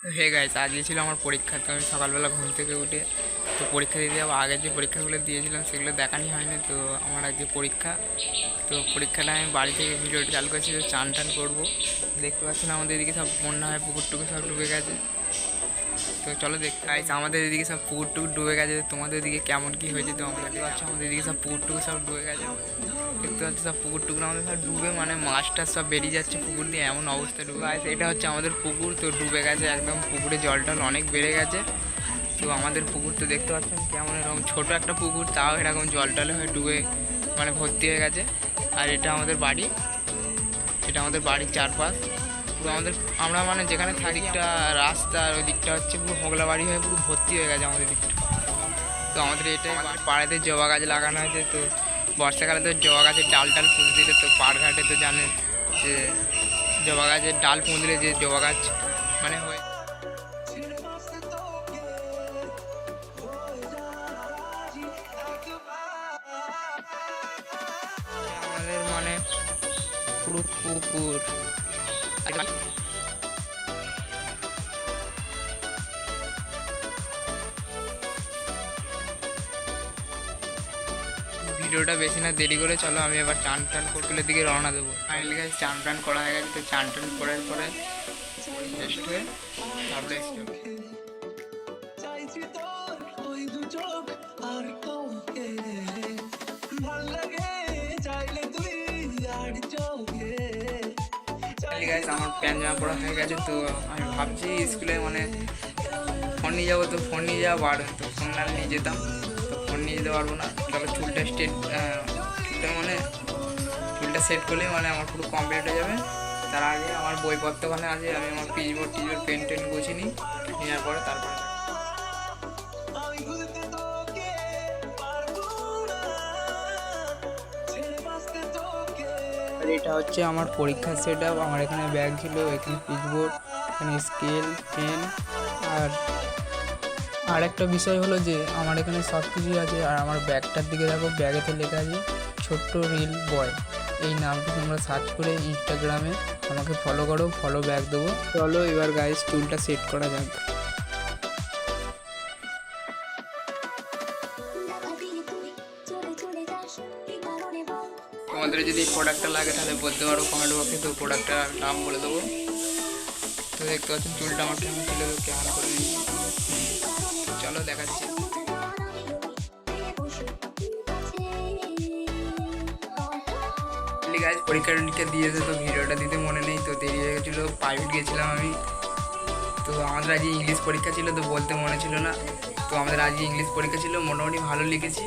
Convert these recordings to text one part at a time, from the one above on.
Hey guys, আজকে ছিল আমার পরীক্ষা। তো আমি সকালবেলা ঘুম থেকে উঠে তো পরীক্ষা দিতে যাবো। আগের যে পরীক্ষাগুলো দিয়েছিলাম সেগুলো দেখানি হয়নি। তো আমার আজকে পরীক্ষা। তো পরীক্ষাটা আমি বাড়ি থেকে ভিডিওটা চালু করছি, তো চান টান করবো। দেখতে পাচ্ছি না আমাদের এদিকে সব বন্যা হয়, পুকুর টুকুর সব ডুবে গেছে। তো চলো দেখতে গাইস, আমাদের এদিকে সব পুকুর টুকুর ডুবে গেছে। তোমাদের এদিকে কেমন কী হয়েছে তো আমাদের দেখতে পাচ্ছ, আমাদের এদিকে সব পুকুর টুকুর সব ডুবে গেছে। দেখতে পাচ্ছি সব পুকুর টুকুর আমাদের সব ডুবে, মানে মাছ টাছ সব বেরিয়ে যাচ্ছে পুকুর দিয়ে, এমন অবস্থা ডুবে আছে। এটা হচ্ছে আমাদের পুকুর, তো ডুবে গেছে একদম। পুকুরে জল টল অনেক বেড়ে গেছে। তো আমাদের পুকুর তো দেখতে পাচ্ছেন কেমন, এরকম ছোটো একটা পুকুর, তাও এরকম জল টলে হয়ে ডুবে মানে ভর্তি হয়ে গেছে। আর এটা আমাদের বাড়ি, এটা আমাদের বাড়ির চারপাশ পুরো আমাদের, আমরা মানে যেখানে থাকি একটা রাস্তার ওই দিকটা হচ্ছে পুরো হোগলা বাড়ি হয়ে পুরো ভর্তি হয়ে গেছে আমাদের দিকটা। তো আমাদের এটাই পাড়াতে জবা গাছ লাগানো হয়েছে। তো বর্ষাকালে তো জবা গাছের ডাল টাল পুঁতে দিলে, তো পাড়ঘাটে তো জানেন যে জবা গাছের ডাল পুঁতে দিলে যে জবা গাছ মানে হয়। আমাদের মানে পুরো পুকুর। ভিডিওটা বেশি না দেরি করে চলো, আমি এবার চান টান হোটেলের দিকে রওনা দেবো। ফাইনালি গাইস চান টান করা হয়ে গেছে। তো চান টান করার পরে রেস্ট হয়ে তারপরে গাইস আমার প্যান্ট জামা পড়া হয়ে গেছে। তো আমি ভাবছি স্কুলে মানে ফোন নিয়ে যাবো, তো ফোন নিয়ে যাওয়া বার, তো ফোন না নিয়ে যেতাম, তো ফোন নিয়ে যেতে পারবো না। তবে চুলটা মানে চুলটা সেট করলেই মানে আমার পুরো কমপ্লিট হয়ে যাবে। তার আগে আমার বইপত্র ওখানে আছে, আমি আমার পিচবোর্ড টিচবোর্ড পেন টেন গুছিয়ে নিই, নেওয়ার পরে তারপরে এটা হচ্ছে আমার পরীক্ষার সেট আপ। আমার এখানে ব্যাগ ছিল, এখানে পিচবোর্ড, এখানে স্কেল, পেন। আর একটা বিষয় হলো যে আমার এখানে সব কিছুই আছে। আর আমার ব্যাগটার দিকে দেখো, ব্যাগেতে লেখা আছে ছোট্ট রিল বয়। এই নামটি তোমরা সার্চ করে ইনস্টাগ্রামে আমাকে ফলো করো, ফলো ব্যাগ দেবো। চলো এবার গাইস চুলটা সেট করা যাক। তোমাদের যদি এই প্রোডাক্টটা লাগে তাহলে বলতে পারো কমেন্ট বক্সে, তো প্রোডাক্টটার নাম বলে দেবো। তো দেখতে পাচ্ছেন চুলটা আমার কেমন ছিল, কেমন করে চলো দেখাচ্ছি। গাইজ পরীক্ষা দিয়েছে, তো ভিডিওটা দিতে মনে নেই, তো দেরি হয়ে গেছিলো, প্রাইভেট গেছিলাম আমি। তো আমাদের আজকে ইংলিশ পরীক্ষা ছিল, তো বলতে মনে ছিল না। তো আমাদের আজকে ইংলিশ পরীক্ষা ছিল, মোটামুটি ভালো লিখেছি।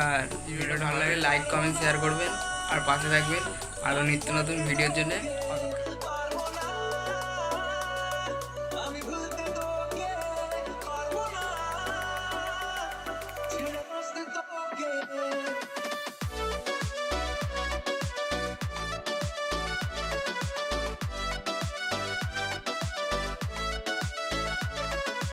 আর ভিডিওটা ভালো লাগে লাইক কমেন্ট শেয়ার করবেন, আর পাশে থাকবেন আরও নিত্য নতুন ভিডিওর জন্যে।